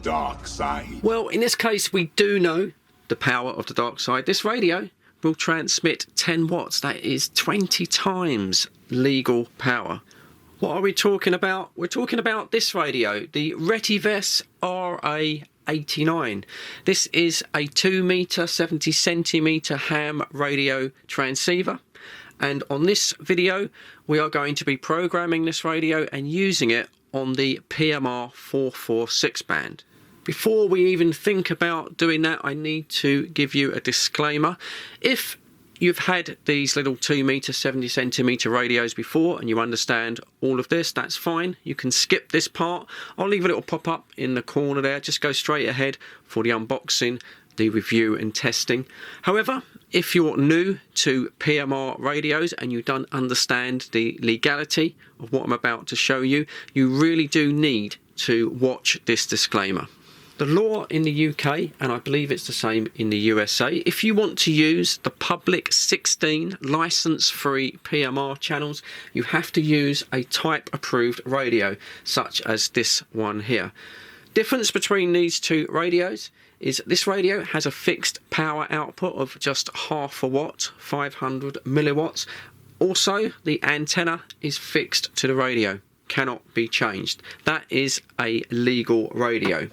dark side? Well, in this case, we do know the power of the dark side. This radio will transmit 10 watts. That is 20 times legal power. What are we talking about? We're talking about this radio, the Retevis RA89. This is a 2 meter 70 centimeter ham radio transceiver. And on this video, we are going to be programming this radio and using it on the PMR 446 band. Before we even think about doing that, I need to give you a disclaimer. If you've had these little 2 meter 70 centimeter radios before and you understand all of this, that's fine. You can skip this part. I'll leave a little pop-up in the corner there. Just go straight ahead for the unboxing, the review and testing. However, if you're new to PMR radios and you don't understand the legality of what I'm about to show you, you really do need to watch this disclaimer. The law in the UK, and I believe it's the same in the USA, if you want to use the public 16 license-free PMR channels, you have to use a type-approved radio, such as this one here. Difference between these two radios is this radio has a fixed power output of just half a watt, 500 milliwatts. Also, the antenna is fixed to the radio, cannot be changed. That is a legal radio.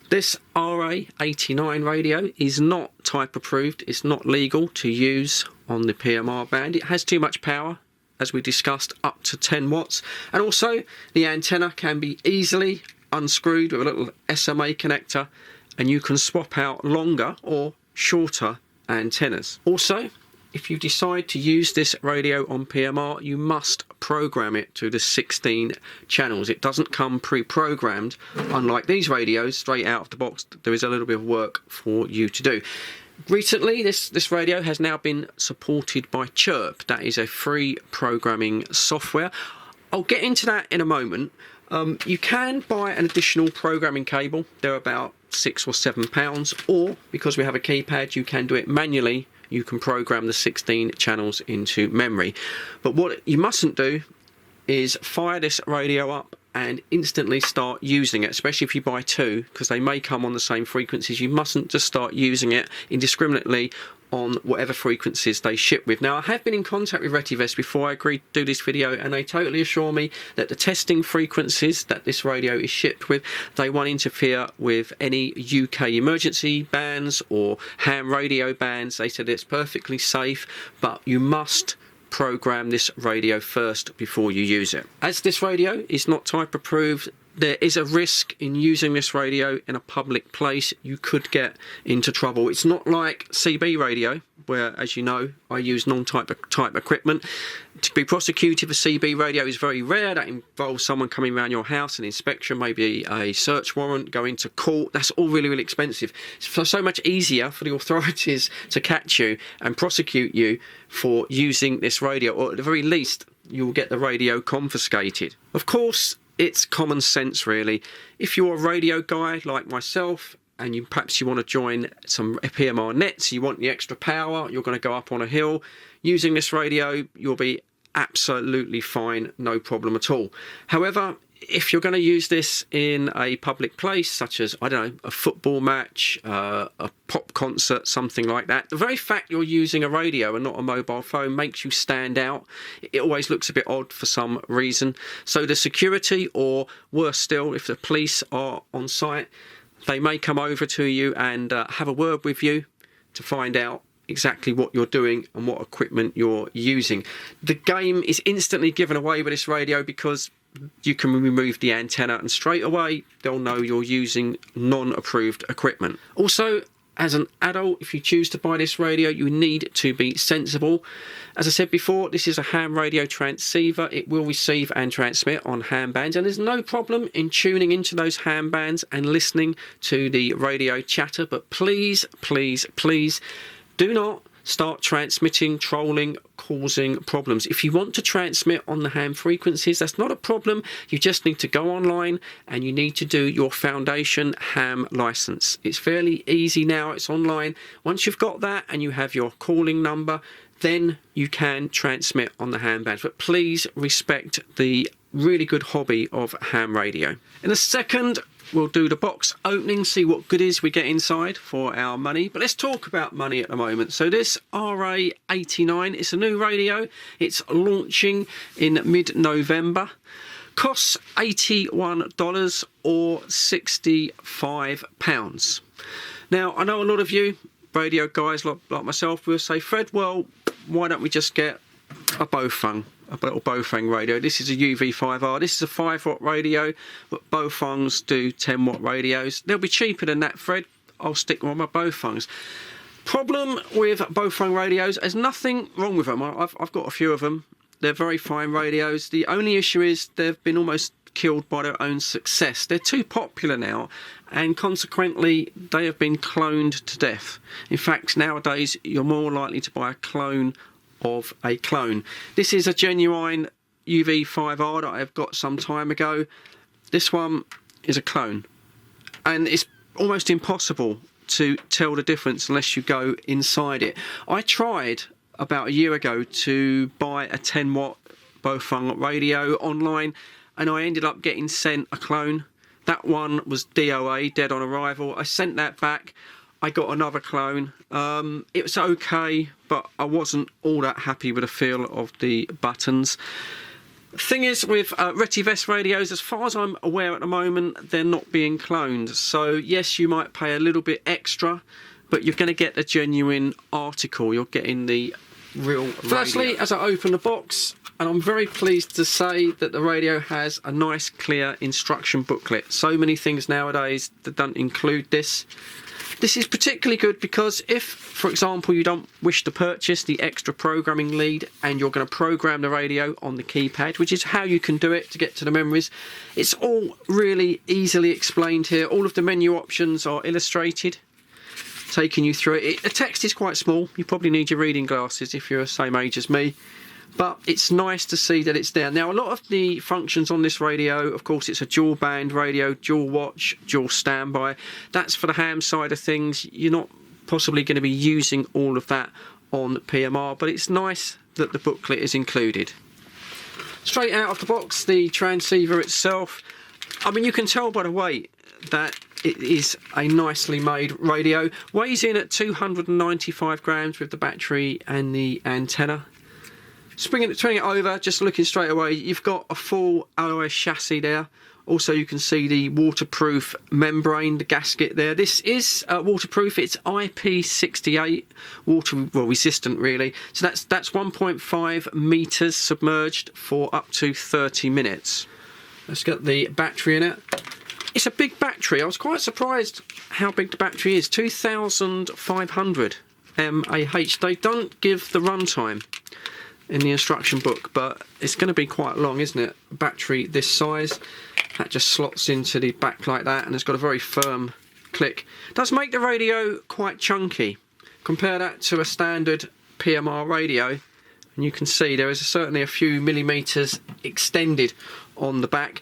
This RA89 radio is not type approved, it's not legal to use on the PMR band. It has too much power, as we discussed, up to 10 watts. And also, the antenna can be easily unscrewed with a little SMA connector, and you can swap out longer or shorter antennas. Also, if you decide to use this radio on PMR, you must program it to the 16 channels. It doesn't come pre-programmed, unlike these radios, straight out of the box. There is a little bit of work for you to do. Recently, this radio has now been supported by Chirp. That is a free programming software. I'll get into that in a moment. You can buy an additional programming cable. They're about £6 or £7, or because we have a keypad, you can do it manually. You can program the 16 channels into memory. But what you mustn't do is fire this radio up and instantly start using it, especially if you buy two, because they may come on the same frequencies. You mustn't just start using it indiscriminately on whatever frequencies they ship with. Now, I have been in contact with Retevis before I agreed to do this video, and they totally assure me that the testing frequencies that this radio is shipped with, they won't interfere with any UK emergency bands or ham radio bands. They said it's perfectly safe, but you must program this radio first before you use it. As this radio is not type approved, there is a risk in using this radio in a public place. You could get into trouble. It's not like CB radio, where, as you know, I use non-type equipment. To be prosecuted for CB radio is very rare. That involves someone coming around your house, an inspection, maybe a search warrant, going to court. That's all really, really expensive. It's so much easier for the authorities to catch you and prosecute you for using this radio, or at the very least, you'll get the radio confiscated. Of course, it's common sense, really. If you're a radio guy like myself, and perhaps you want to join some PMR nets, you want the extra power, you're going to go up on a hill, using this radio, you'll be absolutely fine, no problem at all. However, if you're going to use this in a public place, such as, I don't know, a football match, a pop concert, something like that, the very fact you're using a radio and not a mobile phone makes you stand out. It always looks a bit odd for some reason. So the security, or worse still, if the police are on site, they may come over to you and have a word with you to find out exactly what you're doing and what equipment you're using. The game is instantly given away with this radio, because you can remove the antenna and straight away they'll know you're using non-approved equipment. Also, as an adult, if you choose to buy this radio, you need to be sensible. As I said before, this is a ham radio transceiver. It will receive and transmit on ham bands, and there's no problem in tuning into those ham bands and listening to the radio chatter. But please, please, please do not start transmitting, trolling, causing problems. If you want to transmit on the ham frequencies, that's not a problem. You just need to go online and you need to do your foundation ham license. It's fairly easy now, it's online. Once you've got that and you have your calling number, then you can transmit on the ham bands. But please respect the really good hobby of ham radio. In a second, we'll do the box opening, see what goodies we get inside for our money. But let's talk about money at the moment. So this RA89, it's a new radio. It's launching in mid-November. Costs $81 or £65. Now, I know a lot of you radio guys like myself will say, Fred, well, why don't we just get a Bofang, a little Bofang radio? This is a UV5R. This is a 5-watt radio, but Bofangs do 10-watt radios. They'll be cheaper than that, Fred. I'll stick with my Bofangs. Problem with Bofang radios, there's nothing wrong with them. I've got a few of them. They're very fine radios. The only issue is they've been almost killed by their own success. They're too popular now, and consequently they have been cloned to death. In fact, nowadays you're more likely to buy a clone of a clone. This is a genuine UV5R that I've got some time ago. This one is a clone, and it's almost impossible to tell the difference unless you go inside it. I tried about a year ago to buy a 10-watt Bofang radio online, and I ended up getting sent a clone. That one was DOA, dead on arrival. I sent that back. I got another clone. It was okay, but I wasn't all that happy with the feel of the buttons. The thing is, with Retevis radios, as far as I'm aware at the moment, they're not being cloned. So yes, you might pay a little bit extra, but you're going to get a genuine article. You're getting the real radio. Firstly, as I open the box, and I'm very pleased to say that the radio has a nice clear instruction booklet. So many things nowadays that don't include this. This is particularly good because if, for example, you don't wish to purchase the extra programming lead and you're going to program the radio on the keypad, which is how you can do it to get to the memories, it's all really easily explained here. All of the menu options are illustrated, taking you through it. The text is quite small. You probably need your reading glasses if you're the same age as me. But it's nice to see that it's there. Now, a lot of the functions on this radio, of course, it's a dual band radio, dual watch, dual standby. That's for the ham side of things. You're not possibly going to be using all of that on PMR, but it's nice that the booklet is included. Straight out of the box, the transceiver itself. I mean, you can tell by the weight that it is a nicely made radio. Weighs in at 295 grams with the battery and the antenna. Turning it over, just looking straight away, you've got a full alloy chassis there. Also, you can see the waterproof membrane, the gasket there. This is waterproof. It's IP68, resistant really. So that's 1.5 meters submerged for up to 30 minutes. Let's get the battery in it. It's a big battery. I was quite surprised how big the battery is. 2,500 mAh. They don't give the runtime in the instruction book, but it's going to be quite long, isn't it? Battery this size, that just slots into the back like that, and it's got a very firm click. It does make the radio quite chunky. Compare that to a standard PMR radio, and you can see there is certainly a few millimeters extended on the back.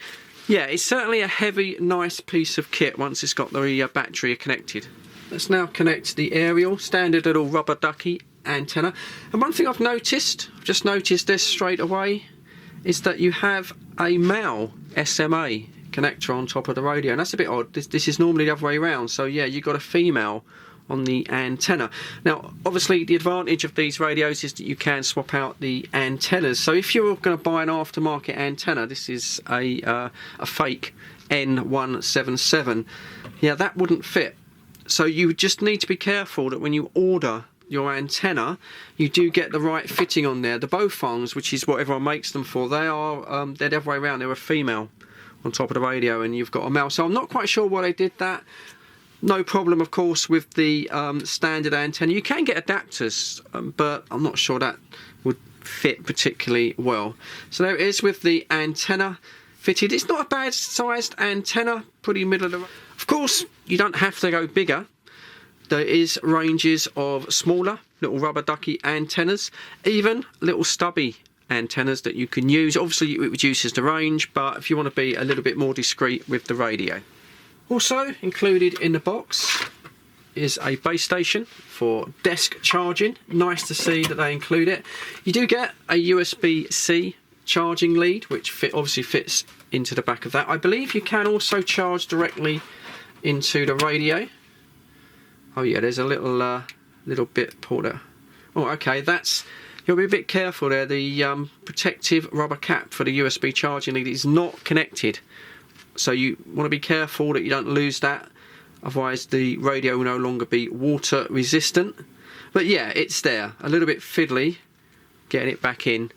Yeah, it's certainly a heavy, nice piece of kit once it's got the battery connected. Let's now connect the aerial, standard little rubber ducky antenna. And one thing I've just noticed this straight away, is that you have a male SMA connector on top of the radio, and that's a bit odd. This is normally the other way around. So yeah, you've got a female on the antenna. Now, obviously, the advantage of these radios is that you can swap out the antennas. So if you're going to buy an aftermarket antenna, this is a fake N177. Yeah, that wouldn't fit. So you just need to be careful that when you order your antenna, you do get the right fitting on there. The Bofangs, which is what everyone makes them for, they're the other way around. They're a female on top of the radio, and you've got a male. So I'm not quite sure why they did that. No problem, of course, with the standard antenna. You can get adapters, but I'm not sure that would fit particularly well. So there it is with the antenna fitted. It's not a bad sized antenna, pretty middle of the road. Of course, you don't have to go bigger. There is ranges of smaller little rubber ducky antennas, even little stubby antennas that you can use. Obviously it reduces the range, but if you want to be a little bit more discreet with the radio. Also included in the box is a base station for desk charging. Nice to see that they include it. You do get a USB-C charging lead, which obviously fits into the back of that. I believe you can also charge directly into the radio. Oh yeah, there's a little bit pulled out. Oh, okay, that's, you'll be a bit careful there. The protective rubber cap for the USB charging lead is not connected, so you want to be careful that you don't lose that, otherwise the radio will no longer be water resistant. But yeah, it's there. A little bit fiddly getting it back in.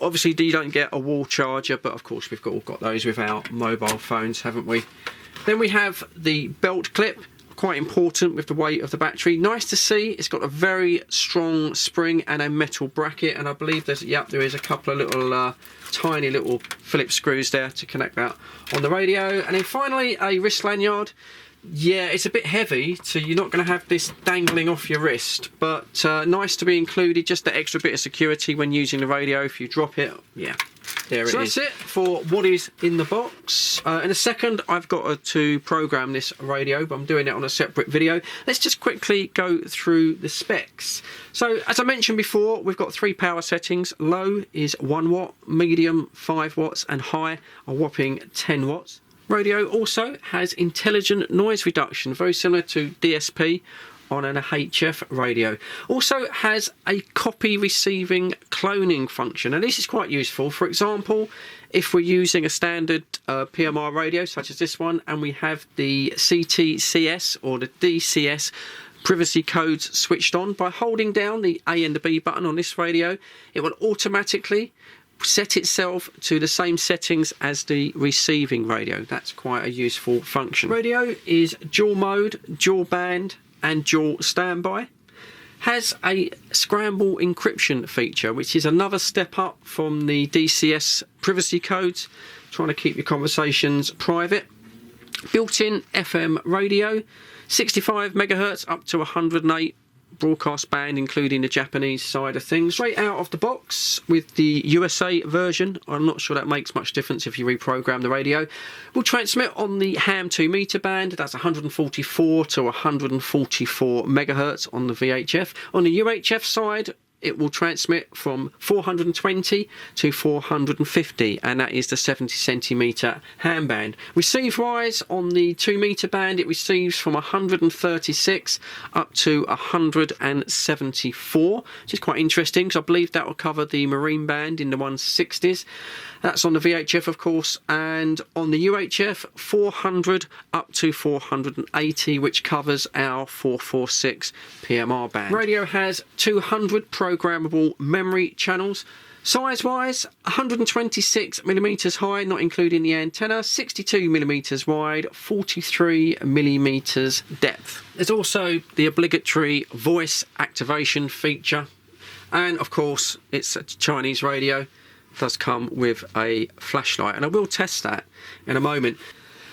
Obviously you don't get a wall charger, but of course we've all got those with our mobile phones, haven't we? Then we have the belt clip. Quite important with the weight of the battery. Nice to see. It's got a very strong spring and a metal bracket, and I believe there's, yep, there is a couple of little tiny little Phillips screws there to connect that on the radio. And then finally a wrist lanyard. Yeah, it's a bit heavy, so you're not going to have this dangling off your wrist, but nice to be included, just the extra bit of security when using the radio. If you drop it, yeah, there it is. So that's it for what is in the box. In a second I've got to program this radio, but I'm doing it on a separate video. Let's just quickly go through the specs. So as I mentioned before, we've got 3 power settings. Low is 1 watt, medium 5 watts, and high a whopping 10 watts. Radio also has intelligent noise reduction, very similar to DSP on an HF radio. Also has a copy receiving cloning function, and this is quite useful. For example, if we're using a standard PMR radio such as this one, and we have the CTCS or the DCS privacy codes switched on, by holding down the A and the B button on this radio, it will automatically set itself to the same settings as the receiving radio. That's quite a useful function. Radio is dual mode, dual band and dual standby. Has a scramble encryption feature, which is another step up from the DCS privacy codes, trying to keep your conversations private. Built-in FM radio, 65 megahertz up to 108 broadcast band, including the Japanese side of things. Straight out of the box with the USA version. I'm not sure that makes much difference if you reprogram the radio. We'll transmit on the ham 2 meter band. That's 144 to 144 megahertz on the VHF. On the UHF side, it will transmit from 420 to 450, and that is the 70 centimeter ham band. Receive wise on the 2 meter band, it receives from 136 up to 174, which is quite interesting because I believe that will cover the marine band in the 160s. That's on the VHF, of course, and on the UHF, 400 up to 480, which covers our 446 PMR band. Radio has 200 programmable memory channels. Size-wise, 126 millimeters high, not including the antenna, 62 millimeters wide, 43 millimeters depth. There's also the obligatory voice activation feature, and of course, it's a Chinese radio. Does come with a flashlight, and I will test that in a moment.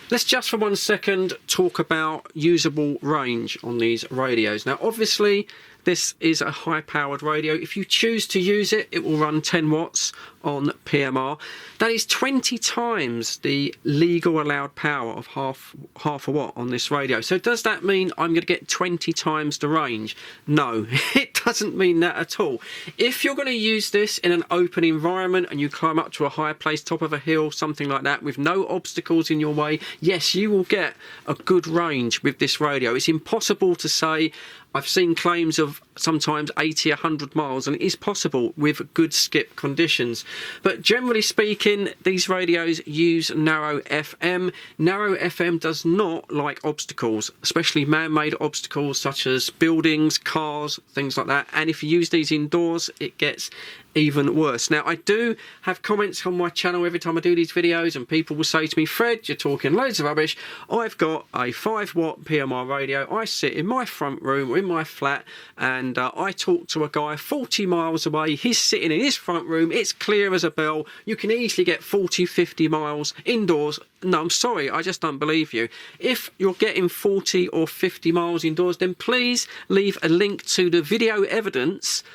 Let's just for 1 second talk about usable range on these radios. Now obviously this is a high powered radio. If you choose to use it, it will run 10 watts on PMR. That is 20 times the legal allowed power of half a watt on this radio. So does that mean I'm going to get 20 times the range? No, it doesn't mean that at all. If you're going to use this in an open environment and you climb up to a higher place, top of a hill, something like that, with no obstacles in your way, yes, you will get a good range with this radio. It's impossible to say. I've seen claims of sometimes 80, 100 miles, and it is possible with good skip conditions. But generally speaking, these radios use narrow FM. Narrow FM does not like obstacles, especially man-made obstacles such as buildings, cars, things like that. And if you use these indoors, it gets even worse. Now, I do have comments on my channel every time I do these videos, and people will say to me, Fred, you're talking loads of rubbish. I've got a 5 watt PMR radio. I sit in my front room or in my flat, and I talk to a guy 40 miles away. He's sitting in his front room. It's clear as a bell. You can easily get 40, 50 miles indoors. No, I'm sorry, I just don't believe you. If you're getting 40 or 50 miles indoors, then please leave a link to the video evidence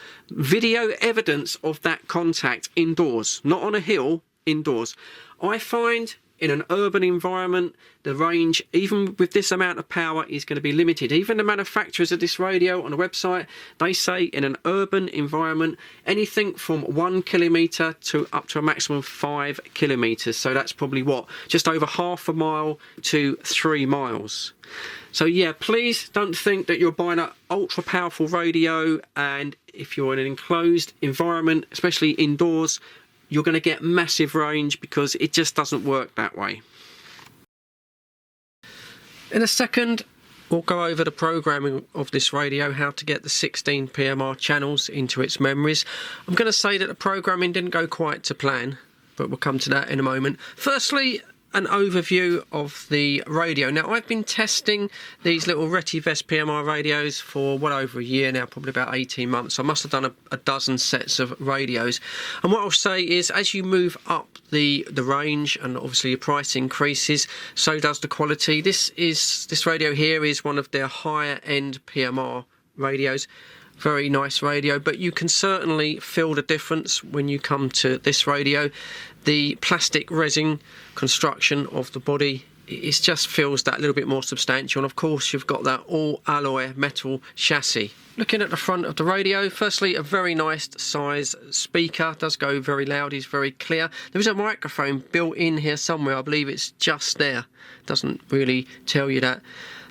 of that contact indoors, not on a hill, indoors. I find in an urban environment, the range, even with this amount of power, is going to be limited. Even the manufacturers of this radio on the website, they say in an urban environment, anything from 1 kilometre to up to a maximum of 5 kilometres. So that's probably what, just over half a mile to 3 miles. So yeah, please don't think that you're buying an ultra powerful radio, and if you're in an enclosed environment, especially indoors, you're going to get massive range, because it just doesn't work that way. In a second, we'll go over the programming of this radio, how to get the 16 PMR channels into its memories. I'm going to say that the programming didn't go quite to plan, but we'll come to that in a moment. Firstly, an overview of the radio. Now, I've been testing these little Retevis PMR radios for well over a year now, probably about 18 months. I must have done a dozen sets of radios. And what I'll say is, as you move up the range and obviously your price increases, so does the quality. This radio here is one of their higher end PMR radios. Very nice radio, but you can certainly feel the difference when you come to this radio. The plastic resin construction of the body, it just feels that little bit more substantial, and of course you've got that all alloy metal chassis. Looking at the front of the radio, firstly, a very nice size speaker, does go very loud, is very clear. There is a microphone built in here somewhere, I believe it's just there, doesn't really tell you that.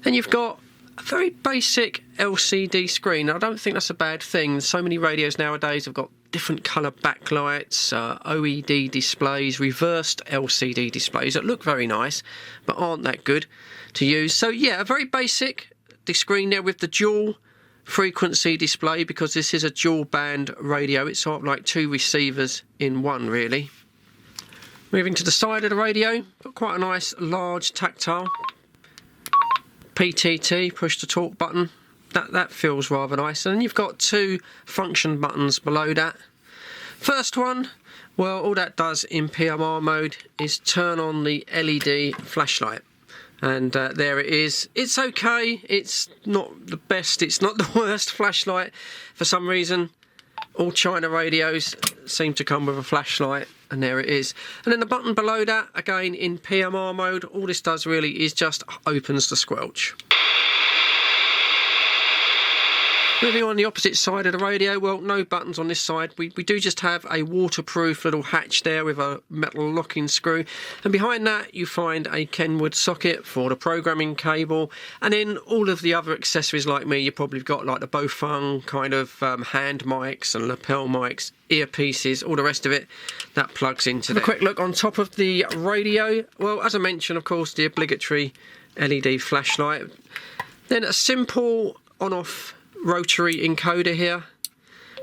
Then you've got a very basic LCD screen. I don't think that's a bad thing. So many radios nowadays have got different colour backlights, OED displays, reversed LCD displays that look very nice but aren't that good to use. So yeah, a very basic screen there with the dual frequency display, because this is a dual band radio. It's sort of like 2 receivers in one, really. Moving to the side of the radio, got quite a nice large tactile PTT, push to talk button. That feels rather nice. And then you've got 2 function buttons below that. First one, well, all that does in PMR mode is turn on the LED flashlight. And there it is. It's okay. It's not the best. It's not the worst flashlight. For some reason, all China radios seem to come with a flashlight, and there it is. And then the button below that, again in PMR mode, all this does really is just opens the squelch. Moving on the opposite side of the radio, well, no buttons on this side. We do just have a waterproof little hatch there with a metal locking screw, and behind that you find a Kenwood socket for the programming cable, and then all of the other accessories. Like me, you probably got like the Bofung kind of hand mics and lapel mics, earpieces, all the rest of it that plugs into there. A quick look on top of the radio. Well, as I mentioned, of course, the obligatory LED flashlight. Then a simple on-off rotary encoder here,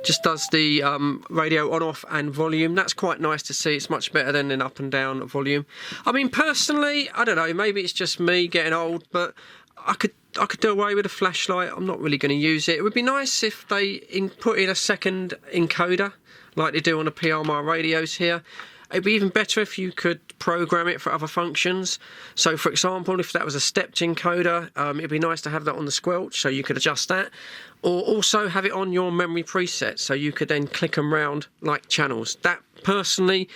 just does the radio on, off and volume. That's quite nice to see. It's much better than an up and down volume. I mean, personally, I don't know, maybe it's just me getting old, but I could do away with a flashlight. I'm not really going to use it. It would be nice if they put in a second encoder like they do on the PMR radios here. It'd be even better if you could program it for other functions. So, for example, if that was a stepped encoder, it'd be nice to have that on the squelch, so you could adjust that. Or also have it on your memory preset, so you could then click them round like channels. That, personally,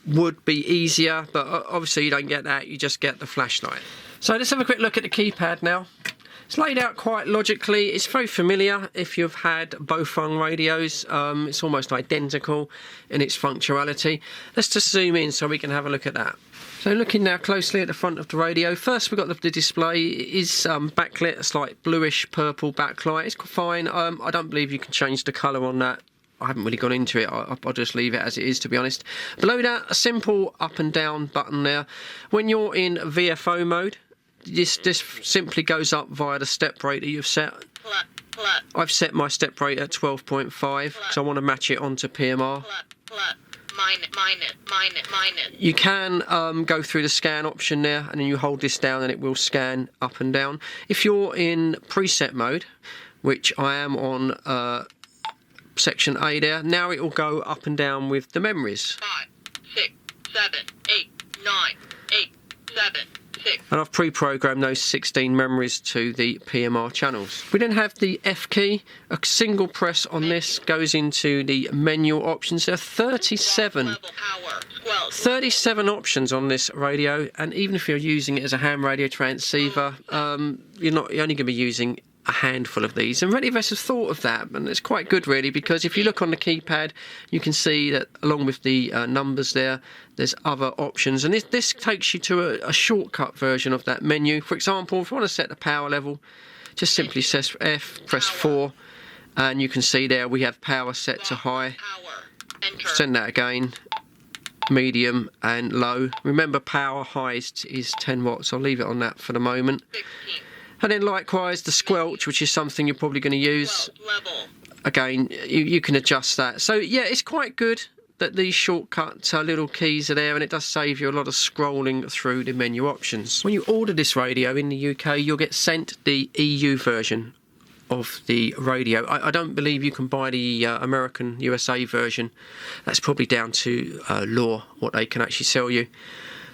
would be easier, but obviously you don't get that, you just get the flashlight. So let's have a quick look at the keypad now. It's laid out quite logically. It's very familiar if you've had Bofung radios. It's almost identical in its functionality. Let's just zoom in so we can have a look at that. So looking now closely at the front of the radio, first we've got the display. It is backlit, a slight bluish purple backlight. It's fine. I don't believe you can change the colour on that. I haven't really gone into it. I'll just leave it as it is, to be honest. Below that, a simple up and down button there. When you're in VFO mode, this simply goes up via the step rate that you've set. I've set my step rate at 12.5 because I want to match it onto PMR. You can go through the scan option there, and then you hold this down and it will scan up and down. If you're in preset mode, which I am on section A there, now it will go up and down with the memories. 5, 6, 7, 8, 9, 8, 7, 6, And I've pre-programmed those 16 memories to the PMR channels. We then have the F key. A single press on this goes into the menu options. There are 37 options on this radio, and even if you're using it as a ham radio transceiver, you're only going to be using a handful of these. And Retevis has thought of that, and it's quite good really, because if you look on the keypad, you can see that along with the numbers there's other options, and this takes you to a shortcut version of that menu. For example, if you want to set the power level, just simply press F, press 4, and you can see there we have power set to high. Send that again, medium and low. Remember, power highest is 10 watts. I'll leave it on that for the moment. And then likewise the squelch, which is something you're probably going to use. Again, you can adjust that. So yeah, it's quite good that these shortcut little keys are there, and it does save you a lot of scrolling through the menu options. When you order this radio in the UK, you'll get sent the EU version of the radio. I don't believe you can buy the American USA version. That's probably down to law, what they can actually sell you.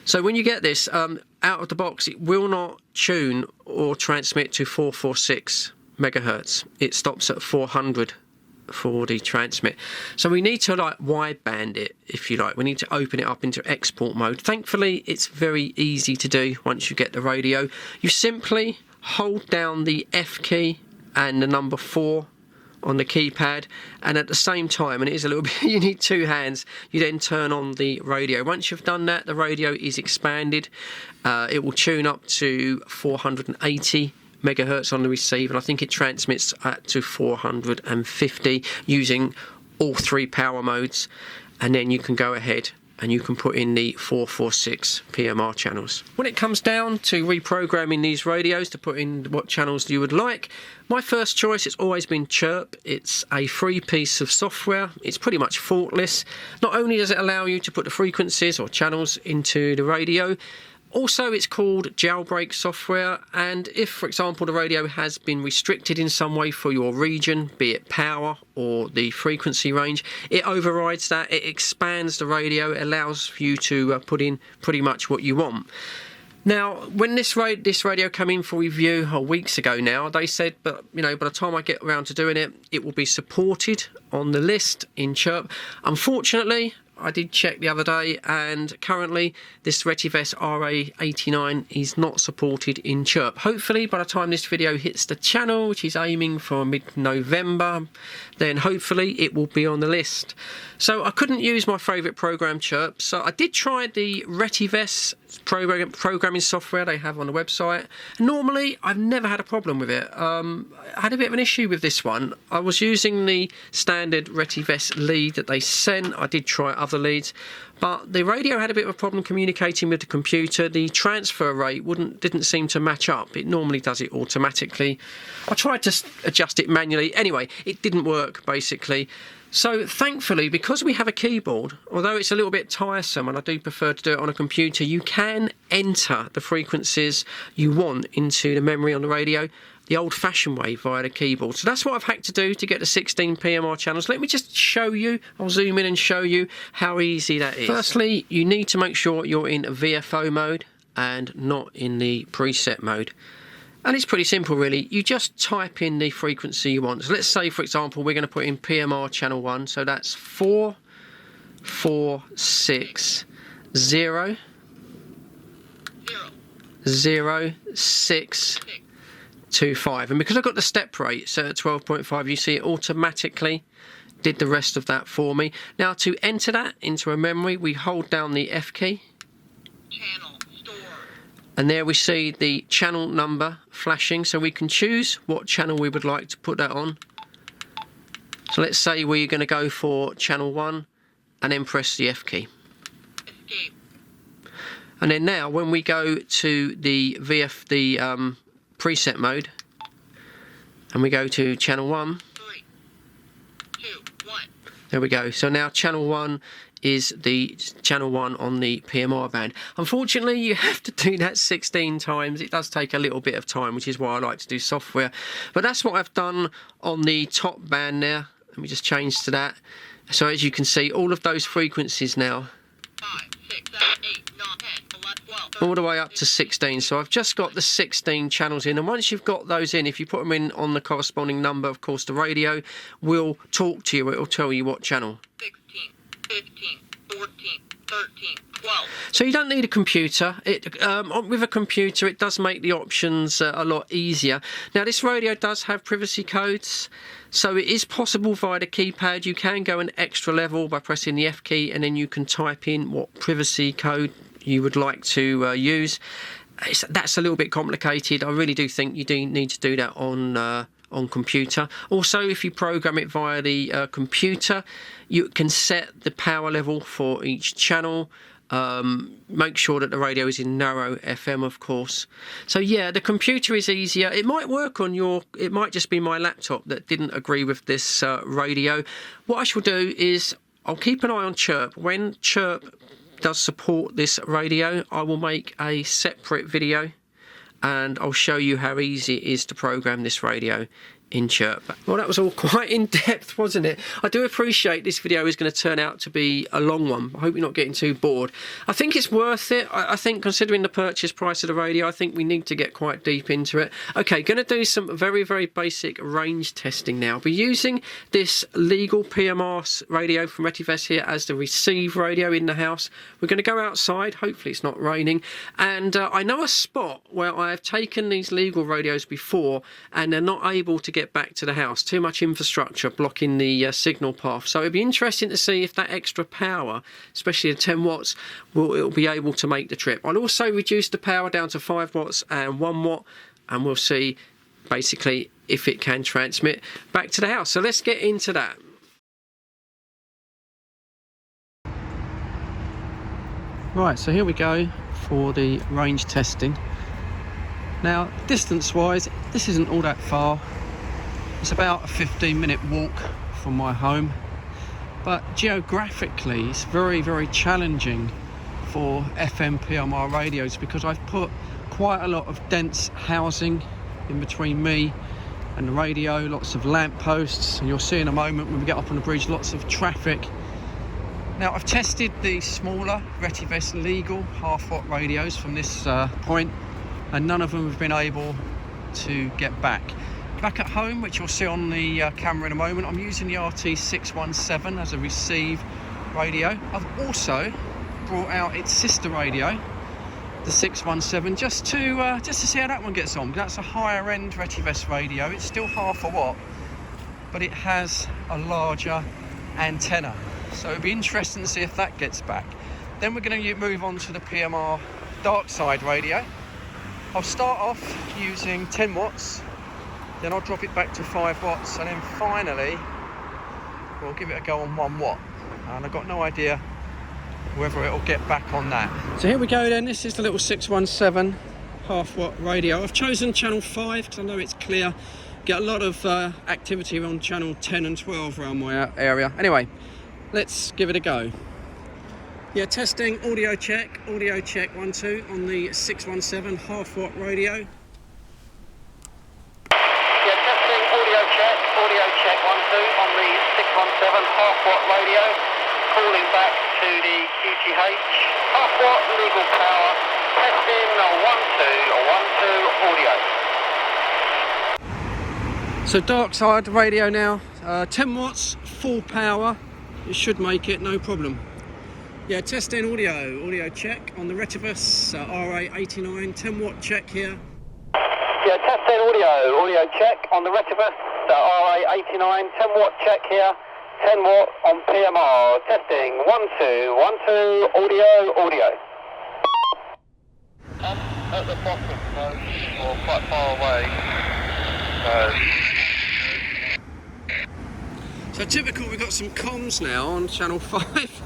So when you get this out of the box, it will not tune or transmit to 446 megahertz. It stops at 400 for the transmit. So we need to like wideband it, if you like. We need to open it up into export mode. Thankfully, it's very easy to do once you get the radio. You simply hold down the F key and the number 4 on the keypad, and at the same time, and it is a little bit, you need 2 hands, you then turn on the radio. Once you've done that, the radio is expanded. It will tune up to 480 megahertz on the receive, and I think it transmits to 450 using all 3 power modes, and then you can go ahead and you can put in the 446 PMR channels. When it comes down to reprogramming these radios to put in what channels you would like, my first choice has always been Chirp. It's a free piece of software. It's pretty much faultless. Not only does it allow you to put the frequencies or channels into the radio, also it's called jailbreak software, and if, for example, the radio has been restricted in some way for your region, be it power or the frequency range, it overrides that. It expands the radio. It allows you to put in pretty much what you want. Now, when this radio came in for review weeks ago now, they said, but by the time I get around to doing it, it will be supported on the list in Chirp. Unfortunately, I did check the other day, and currently this Retevis RA89 is not supported in Chirp. Hopefully by the time this video hits the channel, which is aiming for mid-November, then hopefully it will be on the list. So I couldn't use my favourite program, Chirp, so I did try the Retevis programming software they have on the website. Normally I've never had a problem with it. I had a bit of an issue with this one. I was using the standard Retevis lead that they sent. I did try other leads, but the radio had a bit of a problem communicating with the computer. The transfer rate didn't seem to match up. It normally does it automatically. I tried to adjust it manually. Anyway, it didn't work basically. So thankfully, because we have a keyboard, although it's a little bit tiresome and I do prefer to do it on a computer, you can enter the frequencies you want into the memory on the radio the old-fashioned way via the keyboard. So that's what I've had to do to get the 16 PMR channels. Let me just show you. I'll zoom in and show you how easy that is. Firstly, you need to make sure you're in VFO mode and not in the preset mode. And it's pretty simple really. You just type in the frequency you want. So let's say, for example, we're going to put in PMR channel 1. So that's 446 0 0 6 25, and because I've got the step rate set at 12.5, you see it automatically did the rest of that for me. Now to enter that into a memory, we hold down the F key, channel store, and there we see the channel number flashing, so we can choose what channel we would like to put that on. So let's say we're going to go for channel 1 and then press the F key. Escape. And then now when we go to the preset mode and we go to channel 1, 3, 2, 1. There we go. So now channel 1 is the channel 1 on the PMR band. Unfortunately, you have to do that 16 times. It does take a little bit of time, which is why I like to do software. But that's what I've done on the top band there. Let me just change to that. So as you can see, all of those frequencies now 5, 6, 7, 8, 9, 10, 11, 12, all the way up to 16. So I've just got the 16 channels in, and once you've got those in, if you put them in on the corresponding number, of course the radio will talk to you. It will tell you what channel. 16, 15, 14, 13, 12. So you don't need a computer. With a computer it does make the options a lot easier. Now this radio does have privacy codes, so it is possible via the keypad. You can go an extra level by pressing the F key, and then you can type in what privacy code you would like to use. That's a little bit complicated. I really do think you do need to do that on computer. Also, if you program it via the computer, you can set the power level for each channel. Make sure that the radio is in narrow FM, of course. So yeah, the computer is easier. It might work on it might just be my laptop that didn't agree with this radio. What I shall do is I'll keep an eye on Chirp. When Chirp does support this radio, I will make a separate video and I'll show you how easy it is to program this radio in Chirp. Well, that was all quite in-depth, wasn't it? I do appreciate this video is going to turn out to be a long one. I hope you're not getting too bored. I think it's worth it. I think considering the purchase price of the radio, I think we need to get quite deep into it. Okay, going to do some very, very basic range testing now. We're using this legal PMR radio from Retevis here as the receive radio in the house. We're going to go outside. Hopefully it's not raining. And I know a spot where I have taken these legal radios before and they're not able to get back to the house. Too much infrastructure blocking the signal path. So it'd be interesting to see if that extra power, especially the 10 watts, it'll be able to make the trip. I'll also reduce the power down to 5 watts and 1 watt, and we'll see basically if it can transmit back to the house. So let's get into that. Right, so here we go for the range testing. Now, distance-wise, this isn't all that far. It's about a 15-minute walk from my home, but geographically it's very, very challenging for FM PMR radios because I've put quite a lot of dense housing in between me and the radio, lots of lamp posts, and you'll see in a moment when we get up on the bridge lots of traffic. Now, I've tested the smaller Retevis legal half-watt radios from this point, and none of them have been able to get back. Back at home, which you'll see on the camera in a moment, I'm using the RT617 as a receive radio. I've also brought out its sister radio, the 617, just to see how that one gets on. That's a higher end Retevis radio. It's still half a watt, but it has a larger antenna. So it'll be interesting to see if that gets back. Then we're going to move on to the PMR dark side radio. I'll start off using 10 watts, then I'll drop it back to 5 watts, and then finally we'll give it a go on 1 watt. And I've got no idea whether it'll get back on that. So here we go then. This is the little 617 half watt radio. I've chosen channel 5 because I know it's clear. Get a lot of activity on channel 10 and 12 around my area. Anyway, let's give it a go. Yeah, testing audio check 1 2 on the 617 half watt radio. Yeah, testing audio check 1 2 on the 617 half watt radio. Calling back to the QTH half watt legal power. Testing 1 2 audio. So dark side radio now, 10 watts, full power. It should make it, no problem. Yeah, testing audio check on the Retevis RA89, 10 watt check here. Yeah, testing audio check on the Retevis RA89, 10 watt check here, 10 watt on PMR. Testing 1 2 audio. Up at the bottom, or quite far away. So typical, we've got some comms now on channel 5.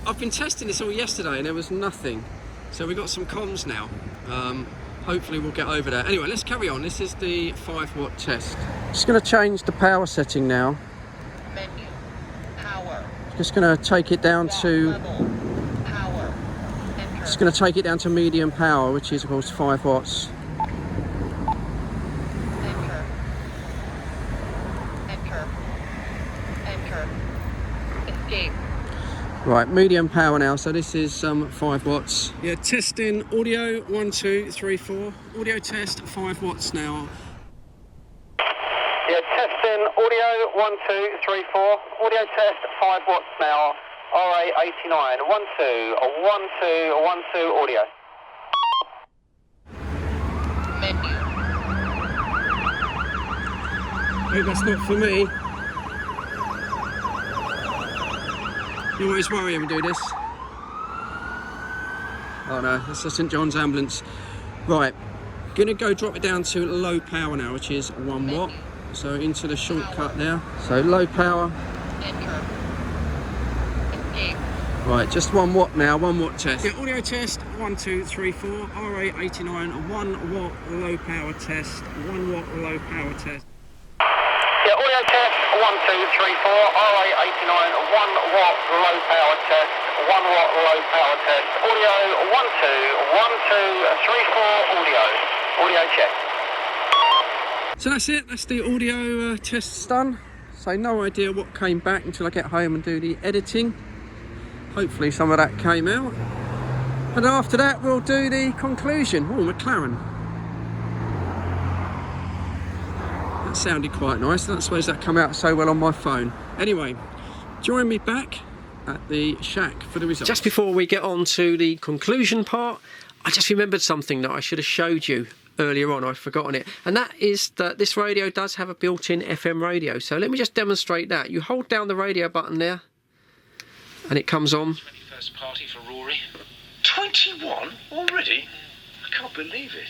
I've been testing this all yesterday and there was nothing. So we've got some comms now. Hopefully we'll get over there. Anyway, let's carry on. This is the 5 watt test. Just going to change the power setting now. Menu, power. Just going to take it down to... Power. Just going to take it down to medium power, which is of course 5 watts. Enter. Escape. Right, medium power now, so this is 5 watts. Yeah, testing audio, 1, 2, 3, 4. Audio test, 5 watts now. Yeah, testing audio, 1, 2, 3, 4. Audio test, 5 watts now. RA89, 1, 2, 1, 2, 1, 2, audio. Hope that's not for me. You always worry when we do this. Oh no, that's the St John's ambulance. Right, gonna go drop it down to low power now, which is 1 watt. So into the shortcut there. So low power. Right, just 1 watt now, 1 watt test. Yeah, audio test, 1, 2, 3, 4. RA89, 1 watt low power test. 1 watt low power test. Yeah, audio test, 1, 2, 3, 4. RA89, 1 watt low power test. 1 watt low power test. Audio, 1, 2, 1, 2, 3, 4, audio. Audio check. So that's it, that's the audio tests done. So no idea what came back until I get home and do the editing. Hopefully some of that came out. And after that we'll do the conclusion. Oh, McLaren. That sounded quite nice. I don't suppose that come out so well on my phone. Anyway, join me back at the shack for the results. Just before we get on to the conclusion part, I just remembered something that I should have showed you earlier on. I've forgotten it, and that is that this radio does have a built-in FM radio. So let me just demonstrate that. You hold down the radio button there and it comes on. 21st party for Rory. 21 already? I can't believe it.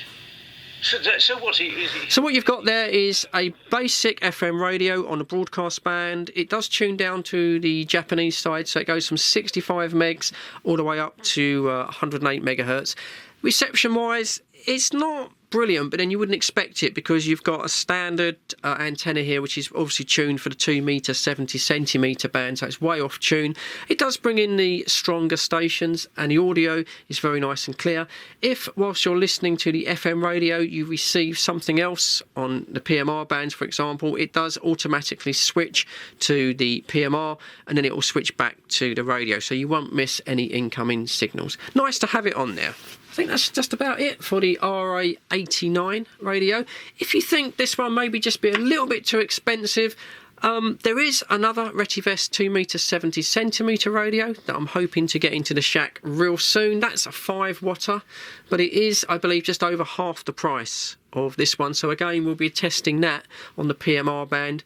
So what is he? So what you've got there is a basic FM radio on a broadcast band. It does tune down to the Japanese side, so it goes from 65 megs all the way up to 108 megahertz. Reception wise, it's not brilliant, but then you wouldn't expect it because you've got a standard antenna here, which is obviously tuned for the 2 meter 70 centimeter band, so it's way off tune. It does bring in the stronger stations and the audio is very nice and clear. If whilst you're listening to the FM radio you receive something else on the PMR bands, for example, it does automatically switch to the PMR and then it will switch back to the radio, so you won't miss any incoming signals. Nice to have it on there. I think that's just about it for the RA89 radio. If you think this one may be just be a little bit too expensive, there is another Retevis 2 meter 70 centimeter radio that I'm hoping to get into the shack real soon. That's a 5 watter, but it is, I believe, just over half the price of this one. So again, we'll be testing that on the PMR band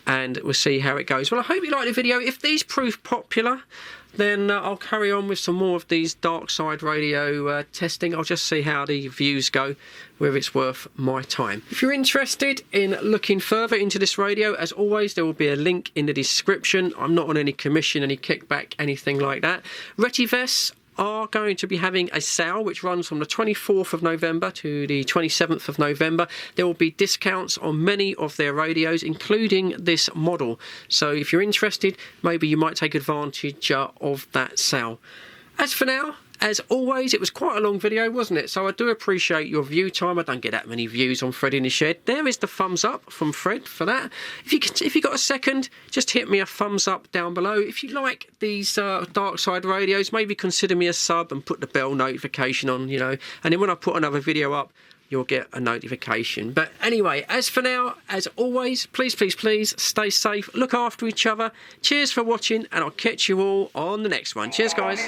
and we'll see how it goes. Well, I hope you liked the video. If these prove popular, then I'll carry on with some more of these dark side radio testing. I'll just see how the views go, whether it's worth my time. If you're interested in looking further into this radio, as always, there will be a link in the description. I'm not on any commission, any kickback, anything like that. Retevis are going to be having a sale which runs from the 24th of November to the 27th of November. There will be discounts on many of their radios, including this model. So if you're interested, maybe you might take advantage of that sale. As for now, as always, it was quite a long video, wasn't it? So I do appreciate your view time. I don't get that many views on Fred in the Shed. There is the thumbs up from Fred for that. If you got a second, just hit me a thumbs up down below. If you like these dark side radios, maybe consider me a sub and put the bell notification on, you know. And then when I put another video up, you'll get a notification. But anyway, as for now, as always, please, please, please stay safe, look after each other. Cheers for watching, and I'll catch you all on the next one. Cheers, guys.